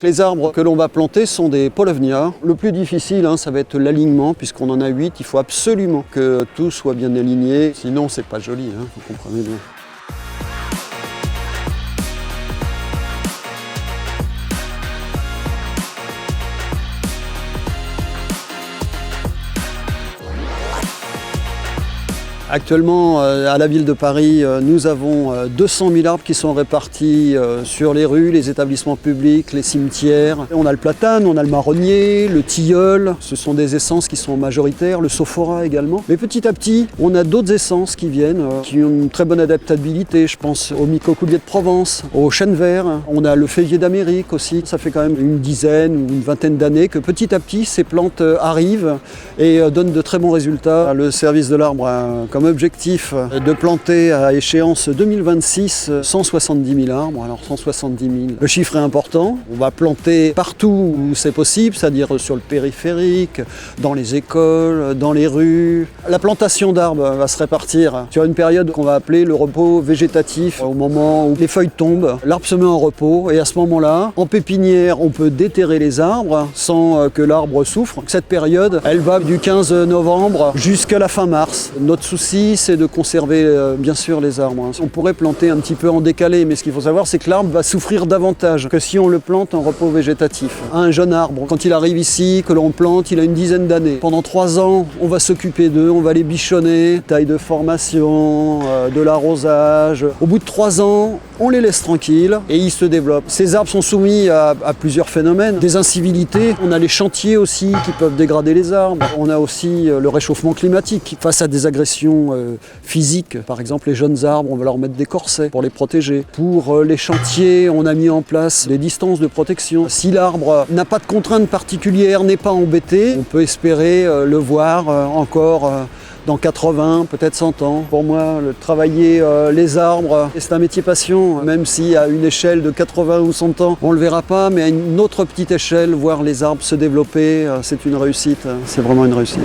Les arbres que l'on va planter sont des paulownia. Le plus difficile, ça va être l'alignement, puisqu'on en a 8. Il faut absolument que tout soit bien aligné, sinon c'est pas joli, vous comprenez bien. Actuellement, à la ville de Paris, nous avons 200 000 arbres qui sont répartis sur les rues, les établissements publics, les cimetières. On a le platane, on a le marronnier, le tilleul, ce sont des essences qui sont majoritaires, le sophora également. Mais petit à petit, on a d'autres essences qui viennent, qui ont une très bonne adaptabilité. Je pense au micocoulier de Provence, au chêne vert, on a le févier d'Amérique aussi. Ça fait quand même une dizaine ou une vingtaine d'années que petit à petit, ces plantes arrivent et donnent de très bons résultats. Le service de l'arbre a comme objectif de planter à échéance 2026 170 000 arbres. Alors 170 000, le chiffre est important. On va planter partout où c'est possible, c'est-à-dire sur le périphérique, dans les écoles, dans les rues. La plantation d'arbres va se répartir sur une période qu'on va appeler le repos végétatif. Au moment où les feuilles tombent, l'arbre se met en repos et à ce moment-là, en pépinière, on peut déterrer les arbres sans que l'arbre souffre. Cette période, elle va du 15 novembre jusqu'à la fin mars. Notre souci, c'est de conserver bien sûr les arbres. On pourrait planter un petit peu en décalé, mais ce qu'il faut savoir, c'est que l'arbre va souffrir davantage que si on le plante en repos végétatif. Un jeune arbre, quand il arrive ici, que l'on plante, il a une dizaine d'années. Pendant 3 ans, on va s'occuper d'eux, on va les bichonner, taille de formation, de l'arrosage. Au bout de 3 ans, on les laisse tranquilles et ils se développent. Ces arbres sont soumis à plusieurs phénomènes, des incivilités. On a les chantiers aussi qui peuvent dégrader les arbres. On a aussi le réchauffement climatique face à des agressions physiques. Par exemple, les jeunes arbres, on va leur mettre des corsets pour les protéger. Pour les chantiers, on a mis en place des distances de protection. Si l'arbre n'a pas de contraintes particulières, n'est pas embêté, on peut espérer le voir encore dans 80, peut-être 100 ans. Pour moi, travailler les arbres, c'est un métier passion. Même si à une échelle de 80 ou 100 ans, on ne le verra pas, mais à une autre petite échelle, voir les arbres se développer, c'est une réussite. C'est vraiment une réussite.